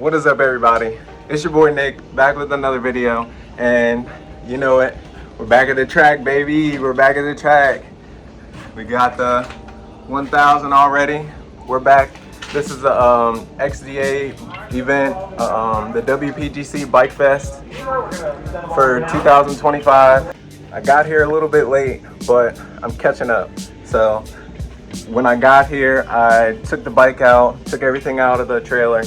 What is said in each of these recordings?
What is up, everybody? It's your boy Nick, back with another video, and you know it, we're back at the track, baby. We're back at the track. We got the 1000 already. We're back. This is the XDA event, the WPGC Bike Fest for 2025. I got here a little bit late, but I'm catching up. So when I got here, I took the bike out, took everything out of the trailer,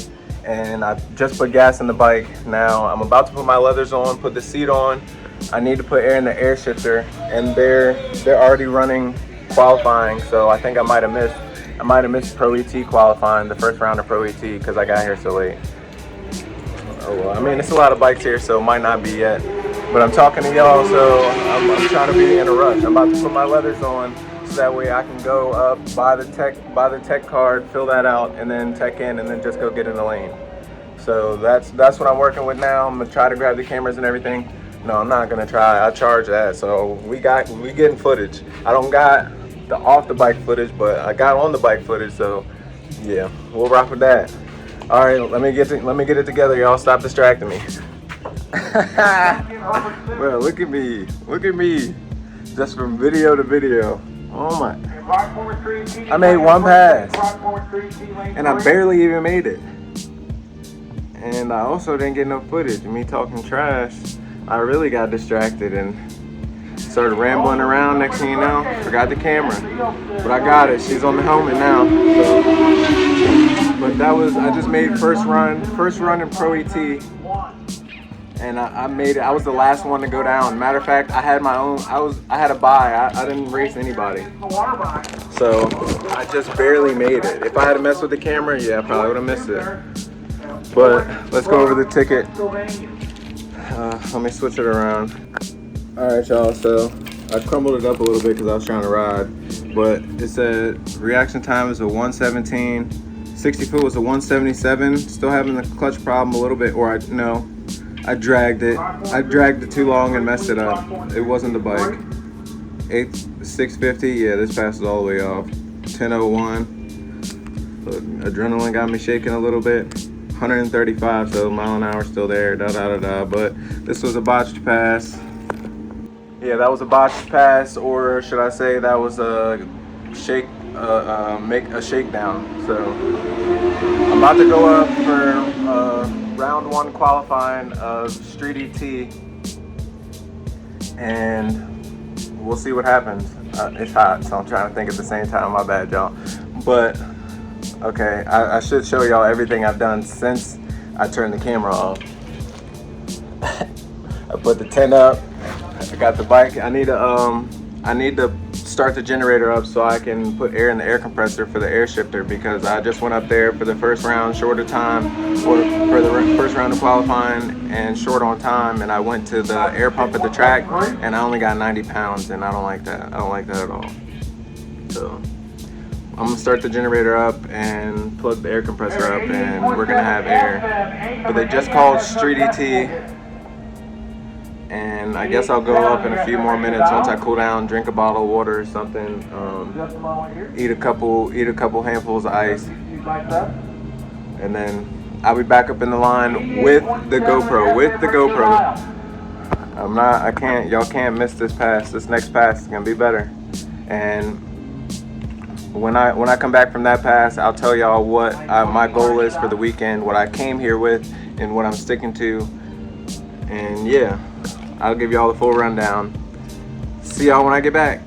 and I just put gas in the bike. Now I'm about to put my leathers on, put the seat on. I need to put air in the air shifter, and they're already running qualifying. So I think I might have missed Pro ET qualifying, the first round of Pro ET, because I got here so late. Oh well, I mean, it's a lot of bikes here, so it might not be yet. But I'm talking to y'all, so I'm trying to be in a rush. I'm about to put my leathers on, so that way I can go up, buy the tech card, fill that out, and then tech in, and then just go get in the lane. So that's what I'm working with now. I'm gonna try to grab the cameras and everything. No, I'm not gonna try. I charge that. So we getting footage. I don't got the off the bike footage, but I got on the bike footage. So yeah, we'll rock with that. All right, let me get it together, y'all. Stop distracting me. Well, look at me, just from video to video. Oh my! I made one pass, and I barely even made it. And I also didn't get no footage of me talking trash. I really got distracted and started rambling around. Next thing you know, forgot the camera. But I got it. She's on the helmet now. So. But I just made first run in Pro ET. And I made it. I was the last one to go down. Matter of fact, I had my own. I had a bye. I didn't race anybody. So I just barely made it. If I had messed with the camera, yeah, I probably would have missed it. But let's go over the ticket. Let me switch it around. All right, y'all. So I crumbled it up a little bit because I was trying to ride. But it said reaction time is a 117. 60 foot was a 177. Still having the clutch problem a little bit, I dragged it. I dragged it too long and messed it up. It wasn't the bike. 650. Yeah, this passes all the way off. 1001. Look, adrenaline got me shaking a little bit. 135, so mile an hour still there. But this was a botched pass. Yeah, that was a botched pass, or should I say that was a make a shakedown. So I'm about to go up for round one qualifying of Street ET, and we'll see what happens. It's hot, so I'm trying to think at the same time. My bad, y'all. But okay, I should show y'all everything I've done since I turned the camera off. I put the tent up. I got the bike. I need to start the generator up so I can put air in the air compressor for the air shifter, because I just went up there for the first round shorter time, or for the first round of qualifying and short on time, and I went to the air pump at the track and I only got 90 pounds, and I don't like that. I don't like that at all. So I'm gonna start the generator up and plug the air compressor up, and we're gonna have air. But they just called Street ET. And I guess I'll go up in a few more minutes once I cool down, drink a bottle of water or something, eat a couple handfuls of ice, and then I'll be back up in the line with the GoPro. Y'all can't miss this pass. This next pass is gonna be better. And when I come back from that pass, I'll tell y'all what my goal is for the weekend, what I came here with, and what I'm sticking to. And yeah, I'll give y'all the full rundown. See y'all when I get back.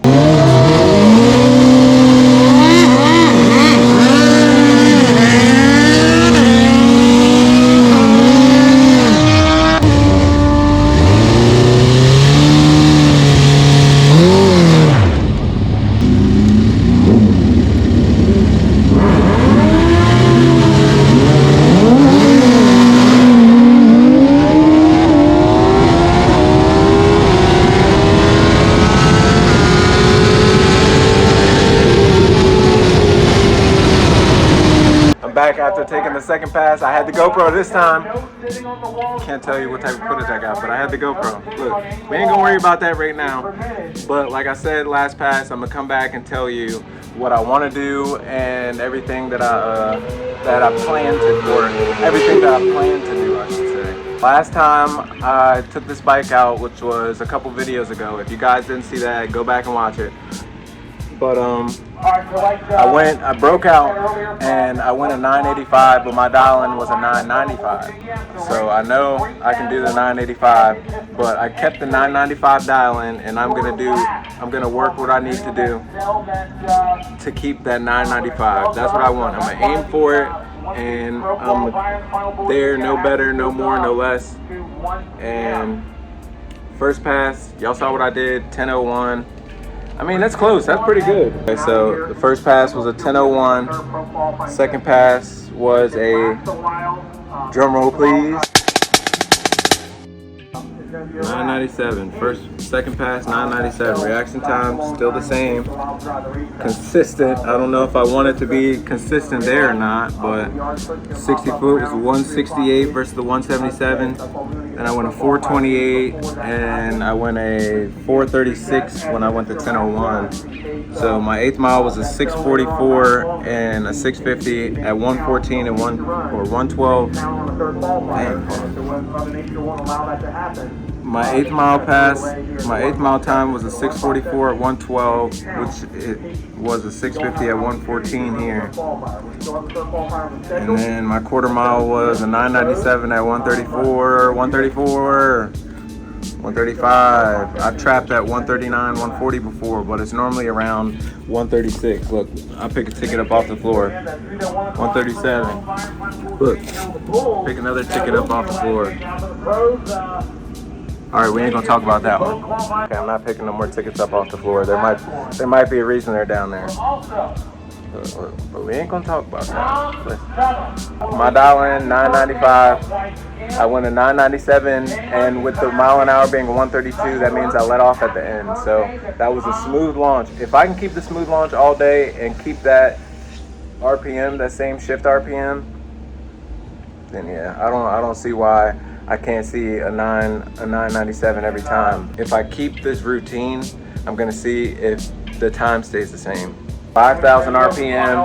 Back after taking the second pass. I had the GoPro this time. Can't tell you what type of footage I got, but I had the GoPro. Look, we ain't gonna worry about that right now. But like I said last pass, I'm gonna come back and tell you what I want to do and everything that I plan to, or everything that I plan to do, I should say. Last time I took this bike out, which was a couple videos ago. If you guys didn't see that, go back and watch it. But I broke out and I went a 985, but my dial-in was a 995. So I know I can do the 985, but I kept the 995 dial-in, and I'm gonna work what I need to do to keep that 995. That's what I want. I'm gonna aim for it, and I'm there, no better, no more, no less. And first pass, y'all saw what I did, 10:01. I mean, that's close. That's pretty good. Okay, so the first pass was a 10:01. Second pass was a, drum roll please, 997. Second pass, 997. Reaction time still the same. Consistent. I don't know if I want it to be consistent there or not, but 60 foot was 168 versus the 177. And I went a 428, and I went a 436 when I went to 10:01. So my 8th mile was a 644 and a 650 at 114 and 112. Dang. My 8th mile pass, my 8th mile time was a 644 at 112, which it was a 650 at 114 here. And then my quarter mile was a 997 at 134, 135. I trapped at 139, 140 before, but it's normally around 136. Look, I pick a ticket up off the floor. 137. Look, pick another ticket up off the floor. All right, we ain't gonna talk about that one. Okay, I'm not picking no more tickets up off the floor. There might be a reason they're down there. But we ain't gonna talk about that. My dial-in 995. I went a 997, and with the mile an hour being a 132, that means I let off at the end. So that was a smooth launch. If I can keep the smooth launch all day and keep that RPM, that same shift RPM, then yeah, I don't see why I can't see a 997 every time. If I keep this routine, I'm gonna see if the time stays the same. 5,000 RPM,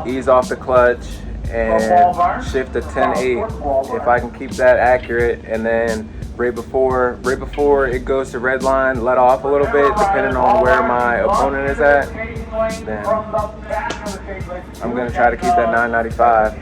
ease off the clutch, and shift to 10.8. If I can keep that accurate, and then right before it goes to red line, let off a little bit, depending on where my opponent is at, then I'm gonna try to keep that 995.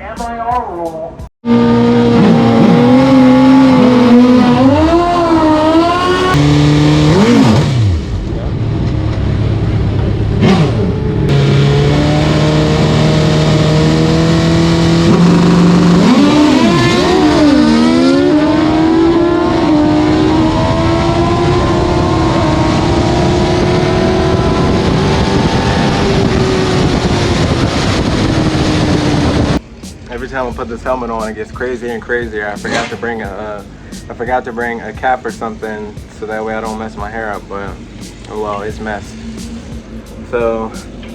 Every time I put this helmet on, it gets crazier and crazier. I forgot to bring a cap or something, so that way I don't mess my hair up. But oh well, it's messed. So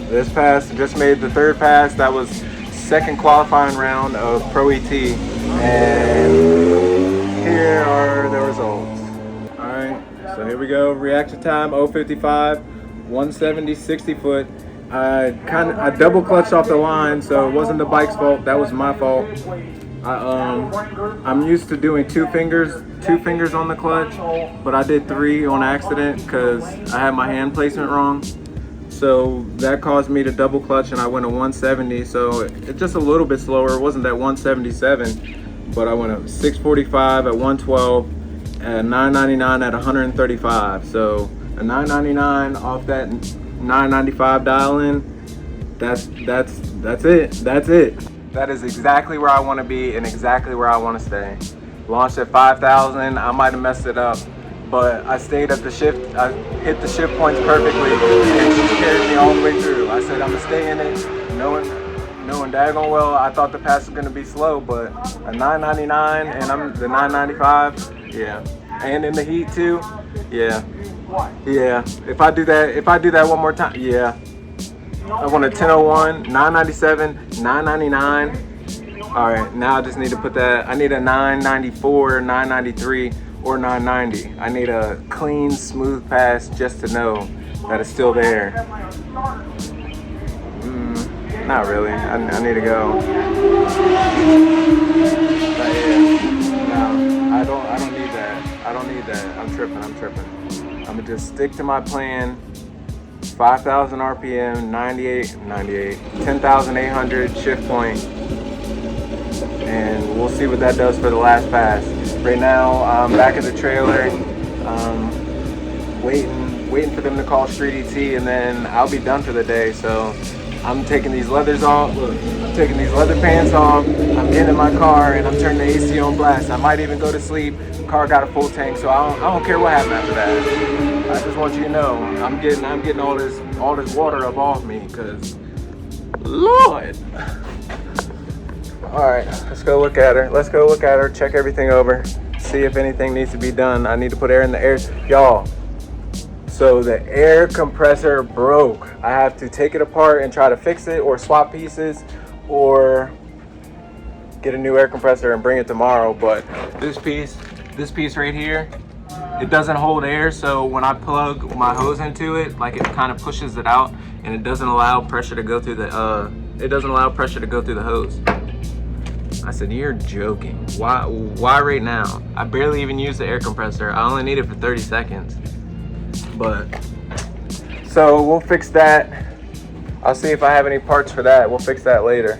this pass, just made the 3rd pass. That was 2nd qualifying round of Pro ET, and here are the results. All right, so here we go. Reaction time 0:55, 170, 60 foot. I double clutched off the line, so it wasn't the bike's fault. That was my fault. I'm used to doing two fingers on the clutch, but I did 3 on accident because I had my hand placement wrong. So that caused me to double clutch, and I went a 170. So it's just a little bit slower. It wasn't that 177, but I went a 645 at 112, and 999 at 135. So a 999 off that 995 dial-in. That's it. That is exactly where I want to be and exactly where I want to stay. Launched at 5,000. I might have messed it up, but I stayed at the shift. I hit the shift points perfectly, and she carried me all the way through. I said I'm gonna stay in it, knowing daggone well I thought the pass was gonna be slow, but a 999 and I'm the 995. Yeah, and in the heat too. Yeah. If I do that one more time, yeah. I want a 1001, 997, 999. All right, now I just need to put that. I need a 994, 993, or 990. I need a clean, smooth pass just to know that it's still there. Not really. I need to go. But yeah, no, I don't need that. I don't need that. I'm tripping. I'm gonna just stick to my plan. 5,000 RPM, 10,800 shift point, and we'll see what that does for the last pass. Right now, I'm back at the trailer, waiting for them to call Street ET, and then I'll be done for the day. So I'm taking these leathers off. Look, I'm taking these leather pants off. I'm getting in my car and I'm turning the AC on blast. I might even go to sleep. Car got a full tank, so I don't care what happened after that. I just want you to know I'm getting all this water up off me, cause Lord. All right, let's go look at her. Check everything over. See if anything needs to be done. I need to put air in the air, y'all. So the air compressor broke. I have to take it apart and try to fix it, or swap pieces, or get a new air compressor and bring it tomorrow. But this piece right here, it doesn't hold air, so when I plug my hose into it, like, it kind of pushes it out, and it doesn't allow pressure to go through the hose. I said, you're joking. Why right now? I barely even use the air compressor. I only need it for 30 seconds. But so we'll fix that. I'll see if I have any parts for that. We'll fix that later.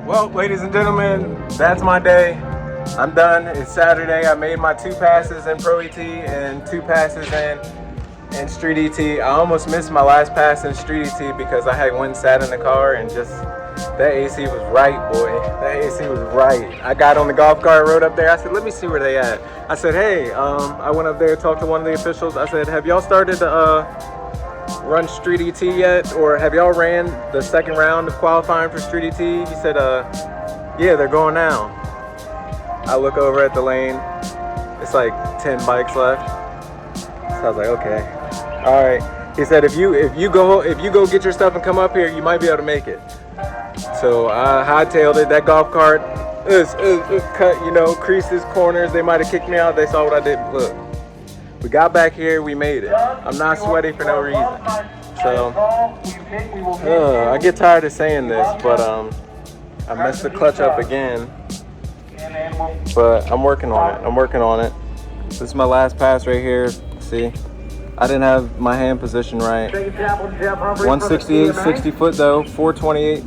Well, ladies and gentlemen, that's my day. I'm done. It's Saturday. I made my 2 passes in Pro ET and 2 passes in Street ET. I almost missed my last pass in Street ET because I had went and sat in the car, and just that AC was right, boy. That AC was right. I got on the golf cart, rode up there. I said, let me see where they at. I said, hey, I went up there, talked to one of the officials. I said, have y'all started to run Street ET yet, or have y'all ran the second round of qualifying for Street ET? He said, yeah, they're going now. I look over at the lane, it's like 10 bikes left. So I was like, okay, all right. He said, if you go get your stuff and come up here, you might be able to make it. So I hightailed it. That golf cart is cut, you know, creases, corners. They might have kicked me out. They saw what I did. Look. We got back here, we made it. I'm not sweaty for no reason. So, I get tired of saying this, but I messed the clutch up again. But I'm working on it. This is my last pass right here. See, I didn't have my hand position right. 168, 60 foot though, 428,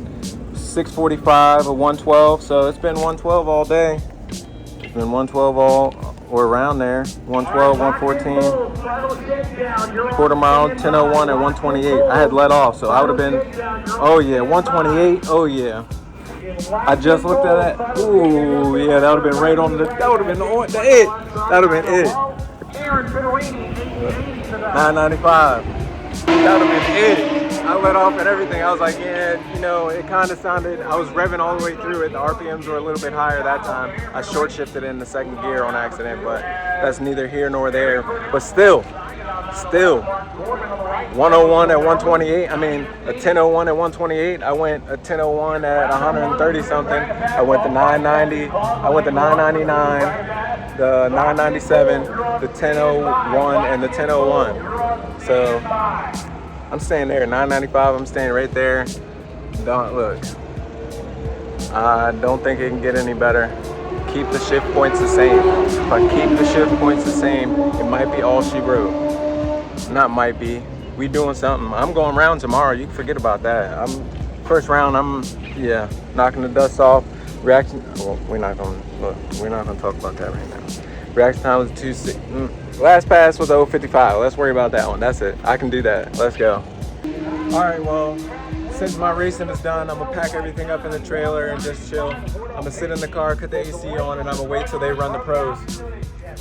645, a 112. So it's been 112 all day. It's been 112 or around there. 112, 114, quarter mile, 10:01 at 128. I had let off, so I would have been, oh yeah, 128, oh yeah. I just looked at that. Ooh, yeah, that would have been right on the, that would have been it. That would have been it. 995. That would have been it. I let off and everything. I was like, yeah, you know, it kind of sounded, I was revving all the way through it. The RPMs were a little bit higher that time. I short shifted in the second gear on accident, but that's neither here nor there. But still, 101 at 128. I mean, a 10:01 at 128. I went a 10:01 at 130 something. I went the 990. I went the 999, the 997, the 10:01, and the 10:01. So I'm staying there. 995. I'm staying right there. Don't look. I don't think it can get any better. Keep the shift points the same. If I keep the shift points the same, it might be all she wrote. Not might be. we doing something. I'm going round tomorrow. You can forget about that. First round. I'm knocking the dust off. Reaction. Well, we're not gonna talk about that right now. Reaction time was 2.6. Last pass was 0.55. Let's worry about that one. That's it. I can do that. Let's go. All right. Well, since my racing is done, I'm gonna pack everything up in the trailer and just chill. I'm gonna sit in the car, cut the AC on, and I'm gonna wait till they run the pros.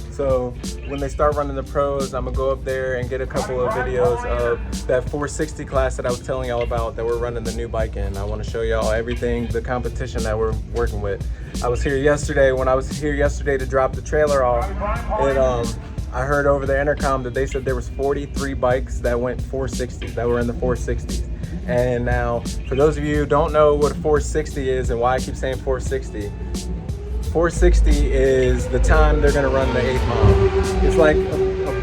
So when they start running the pros, I'm gonna go up there and get a couple of videos of that 460 class that I was telling y'all about that we're running the new bike in. I want to show y'all everything, the competition that we're working with. I was here yesterday. When I was here yesterday to drop the trailer off, I heard over the intercom that they said there was 43 bikes that went 460s, that were in the 460s. And now, for those of you who don't know what a 460 is and why I keep saying 460, 460 is the time they're going to run the 8th mile. It's like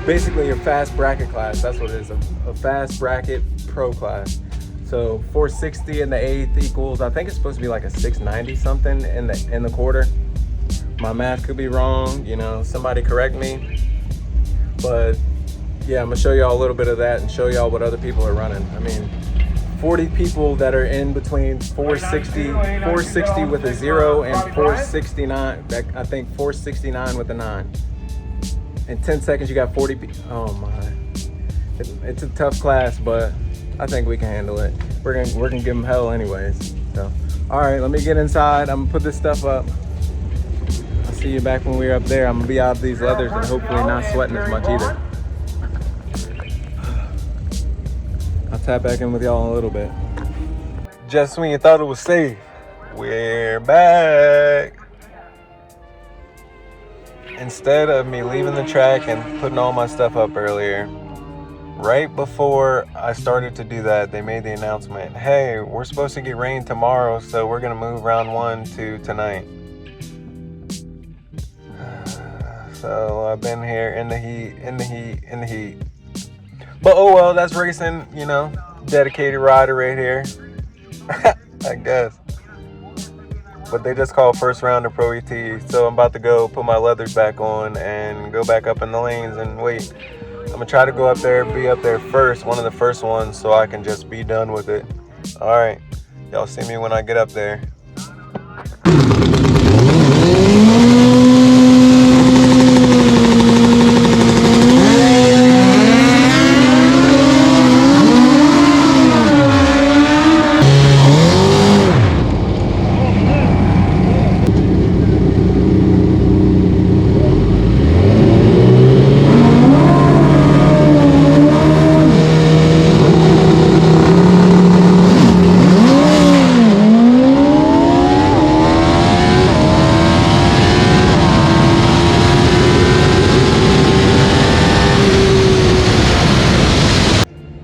basically a fast bracket class. That's what it is, a fast bracket pro class. So 460 in the 8th equals, I think it's supposed to be like a 690 something in the quarter. My math could be wrong, you know, somebody correct me. But yeah, I'm going to show y'all a little bit of that and show y'all what other people are running. I mean, 40 people that are in between 460 with a 0 and 469, I think 469 with a 9. In 10 seconds, you got 40 people. Oh my. It's a tough class, but I think we can handle it. We're gonna give them hell anyways. So, all right, let me get inside. I'm gonna put this stuff up. I'll see you back when we're up there. I'm gonna be out of these leathers and hopefully not sweating as much either. I'll tap back in with y'all in a little bit. Just when you thought it was safe, we're back. Instead of me leaving the track and putting all my stuff up earlier, right before I started to do that, they made the announcement, hey, we're supposed to get rain tomorrow, so we're gonna move round 1 to tonight. So I've been here in the heat. But oh well, that's racing, you know, dedicated rider right here, I guess. But they just call first round of Pro ET, so I'm about to go put my leathers back on and go back up in the lanes and wait. I'm gonna try to go up there, be up there first, one of the first ones, so I can just be done with it. All right, y'all see me when I get up there.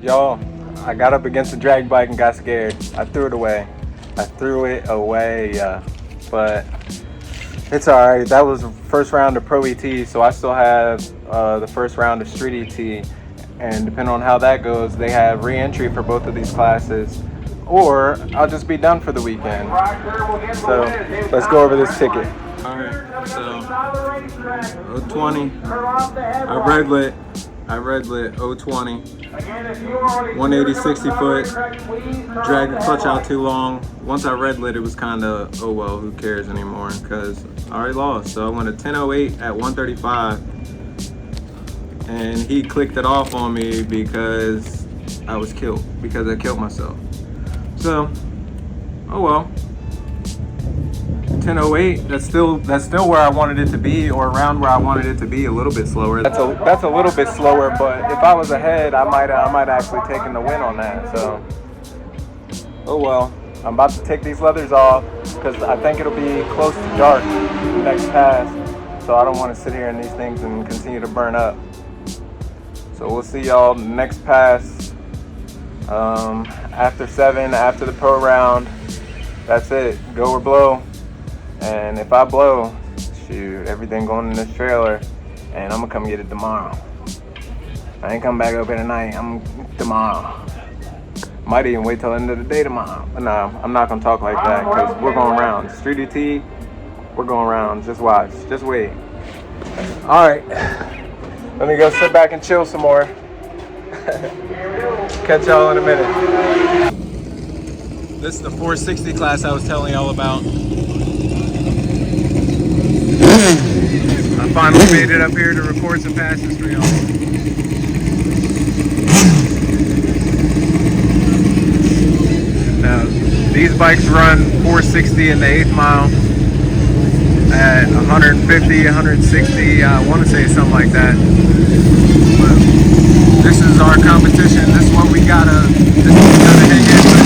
Y'all, I got up against the drag bike and got scared. I threw it away. But it's all right. That was the first round of Pro ET, so I still have the first round of Street ET. And depending on how that goes, they have re-entry for both of these classes, or I'll just be done for the weekend. So let's go over this ticket. All right, so 020, I red lit 020, 180 60 foot, dragged the clutch out too long. Once I red lit, it was kind of, oh well, who cares anymore, because I already lost. So I went to 1008 at 135, and he clicked it off on me because I was killed, because I killed myself. So, oh well. 1008, that's still where I wanted it to be, or around where I wanted it to be, a little bit slower. That's a little bit slower, but if I was ahead, I might actually taken the win on that. So, oh well. I'm about to take these leathers off because I think it'll be close to dark next pass. So I don't want to sit here in these things and continue to burn up. So we'll see y'all next pass. After 7, after the pro round, that's it. Go or blow. And if I blow, shoot, everything going in this trailer, and I'm gonna come get it tomorrow. I ain't coming back up here tonight. I'm tomorrow. Might even wait till the end of the day tomorrow. But no, I'm not gonna talk like that because we're going around. Street ET, we're going around. Just watch. Just wait. All right. Let me go sit back and chill some more. Catch y'all in a minute. This is the 460 class I was telling y'all about. I finally made it up here to record some passes for y'all. Now, these bikes run 460 in the 8th mile at 150, 160, I want to say something like that. But this is our competition. This is what we gotta hang in with.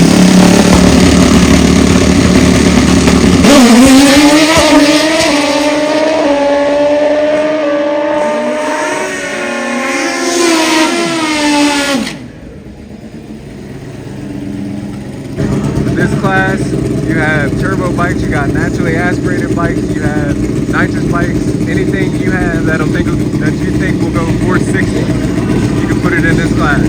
This class, you have turbo bikes, you got naturally aspirated bikes, you have nitrous bikes, anything you have that you think will go 460, you can put it in this class.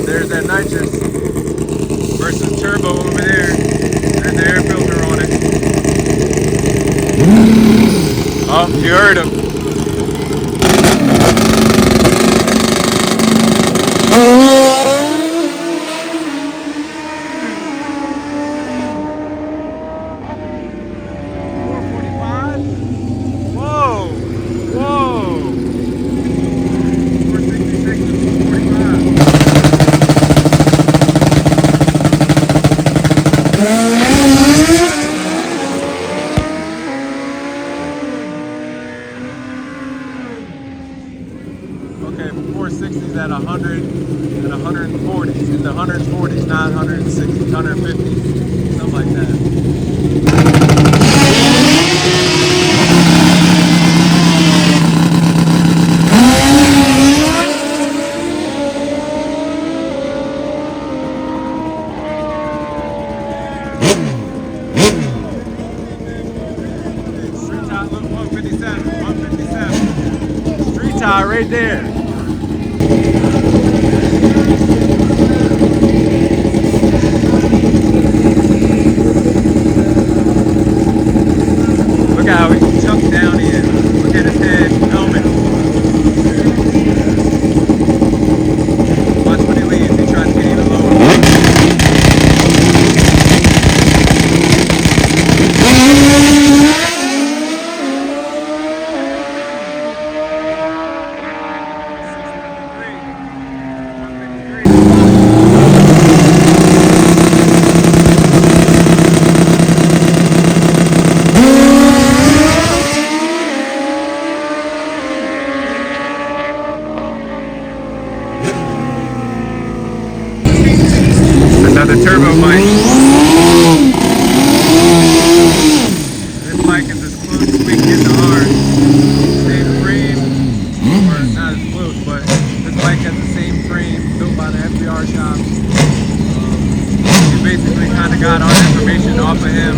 There's that nitrous versus turbo over there. There's the air filter on it. Oh, you heard him. Okay, 460s at 100 and 140s. In the 140s, not 160s, 150s, something like that. Street tie, look, 157, 157. Street tie right there. Look how chunked down he is. Look at his head, helmet. Watch when he leaves, he tries to get even lower. Another turbo bike. This bike is as close as we can get to ours. Same frame, or not as close, but this bike has the same frame built by the FBR shop. We basically kind of got our information off of him.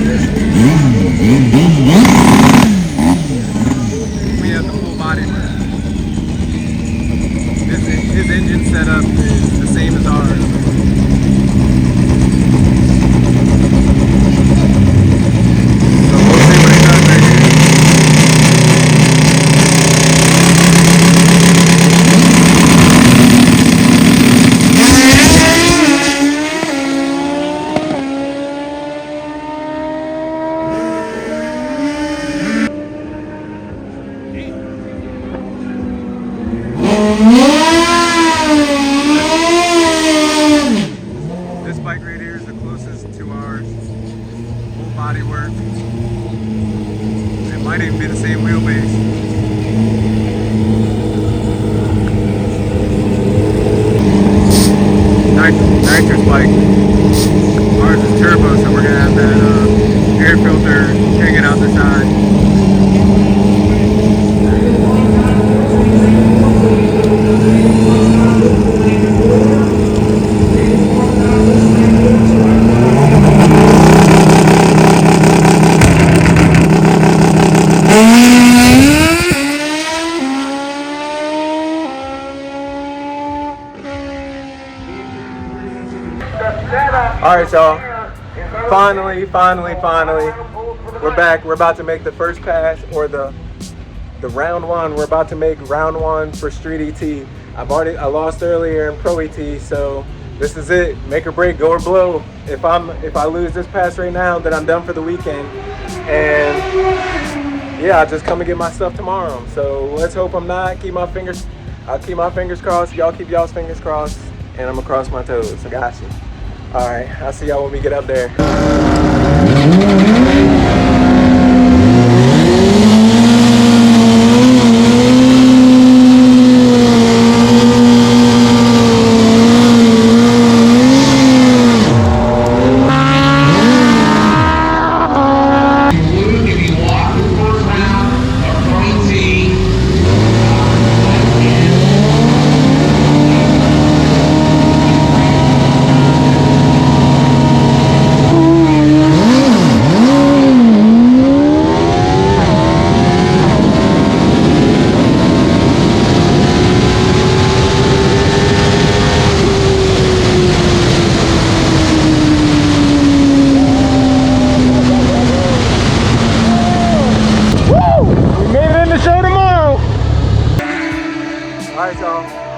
We have the full body. His engine setup is the same as ours. This bike right here is the closest to ours. Full body work. It might even be the same wheelbase. Nitrous bike. Ours is turbo, so we're gonna have that air filter hanging out the side. All right, y'all. Finally, we're back. We're about to make the first pass, or the round one. We're about to make round one for Street ET. I lost earlier in Pro ET, so this is it. Make or break, go or blow. If I lose this pass right now, then I'm done for the weekend. And yeah, I'll just come and get my stuff tomorrow. So let's hope I'm not. I'll keep my fingers crossed. Y'all keep y'all's fingers crossed, and I'm gonna cross my toes. I got you. All right, I'll see y'all when we get up there.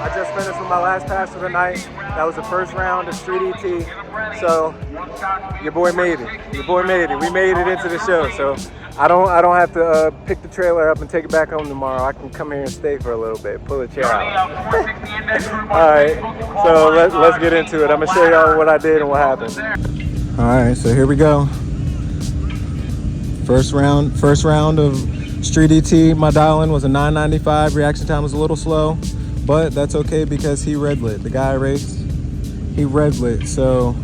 I just finished with my last pass of the night. That was the first round of Street ET. So your boy made it. We made it into the show. So I don't have to pick the trailer up and take it back home tomorrow. I can come here and stay for a little bit, pull a chair out. All right, so let's get into it. I'm gonna show y'all what I did and what happened. All right, so here we go. First round of Street ET. My dial-in was a 995. Reaction time was a little slow, but that's okay because he red lit. The guy I raced, he red lit. So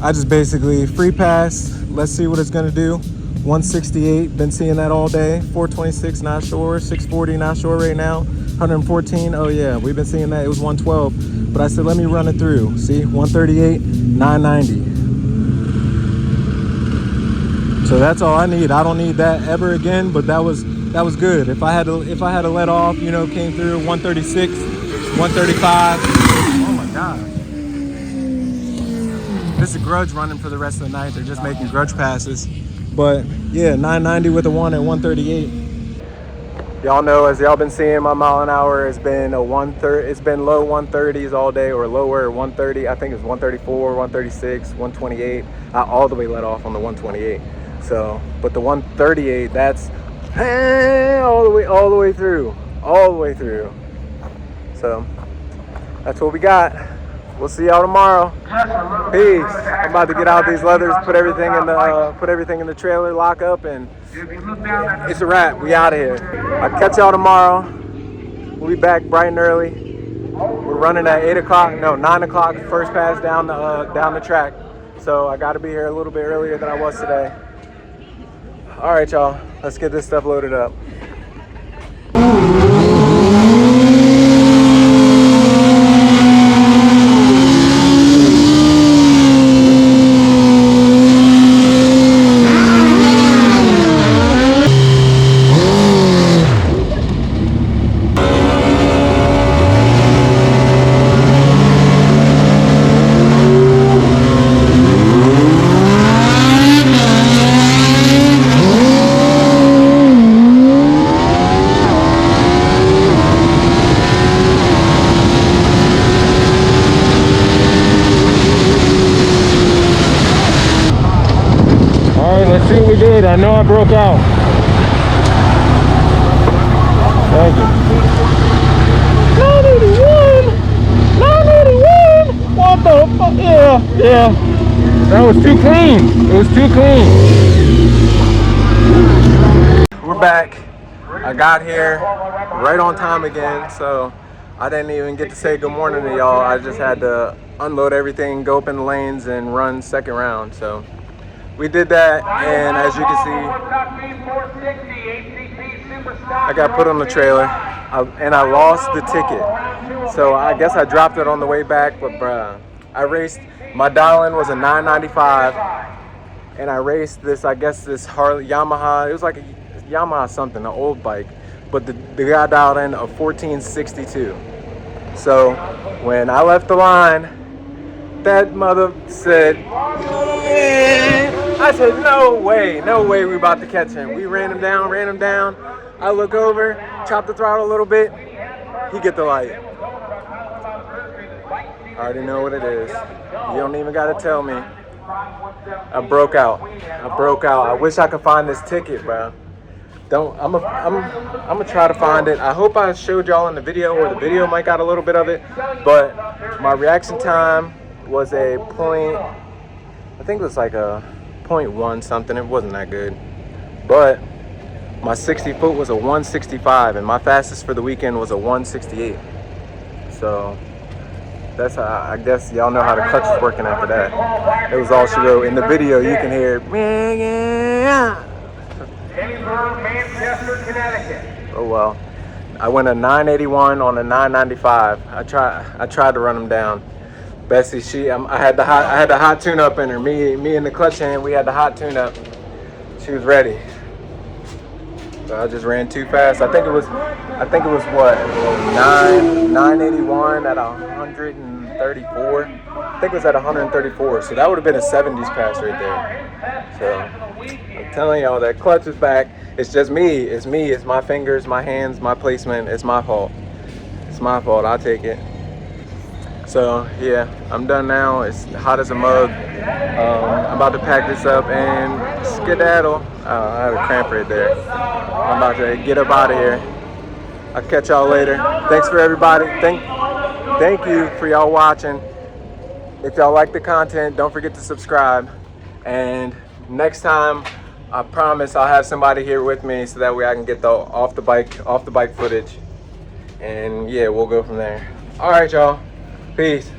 I just basically free pass. Let's see what it's gonna do. 168, been seeing that all day. 426, not sure. 640, not sure right now. 114, oh yeah, we've been seeing that. It was 112, but I said let me run it through. See, 138, 990. So that's all I need. I don't need that ever again, but that was good. If I had to let off, you know, came through 136, 135. Oh my gosh. This is a grudge running for the rest of the night. They're just making grudge passes. But yeah, 990 with a one at 138. Y'all know, as y'all been seeing, my mile an hour has been it's been low 130s all day, or lower 130. I think it's 134, 136, 128. I all the way let off on the 128. So, but the 138, that's all the way through. So that's what we got. We'll see y'all tomorrow. Peace. I'm about to get out these leathers, put everything in the trailer, lock up, and it's a wrap. We out of here. I'll catch y'all tomorrow. We'll be back bright and early. We're running at 9 o'clock. First pass down the track. So I got to be here a little bit earlier than I was today. All right, y'all. Let's get this stuff loaded up. Let's see what we did. I know I broke out. Thank you. 981! What the fuck? Yeah. That was too clean. It was too clean. We're back. I got here right on time again, so I didn't even get to say good morning to y'all. I just had to unload everything, go up in the lanes, and run second round. So we did that, and as you can see, I got put on the trailer, and I lost the ticket. So I guess I dropped it on the way back, but bruh, I raced, my dial-in was a 995, and I raced this, I guess this Yamaha, it was like a Yamaha something, an old bike, but the guy dialed in a 1462. So when I left the line, That mother said, I said, no way we about to catch him. We ran him down. I look over, chop the throttle a little bit, he get the light. I already know what it is. You don't even gotta tell me. I broke out. I wish I could find this ticket, bro. I'm gonna try to find it. I hope I showed y'all in the video, or the video might got a little bit of it, but my reaction time was a point, I think it was like a 0.1 something. It wasn't that good, but my 60 foot was a 165, and my fastest for the weekend was a 168. So that's how, I guess y'all know how the clutch is working after that. It was all she wrote. In the video, you can hear Manchester, Connecticut. Oh well. I went a 981 on a 995. I tried to run him down. Bessie, I had the hot tune up in her. Me and the clutch hand, we had the hot tune up. She was ready. So I just ran too fast. I think it was what, 981 at 134. I think it was at 134. So that would have been a 70s pass right there. So I'm telling y'all, that clutch is back. It's just me. It's my fingers, my hands, my placement. It's my fault. I'll take it. So yeah, I'm done now. It's hot as a mug. I'm about to pack this up and skedaddle. I had a cramp right there. I'm about to get up out of here. I'll catch y'all later. Thanks for everybody. Thank you for y'all watching. If y'all like the content, don't forget to subscribe. And next time, I promise I'll have somebody here with me so that way I can get the off the bike footage. And yeah, we'll go from there. All right, y'all. Peace.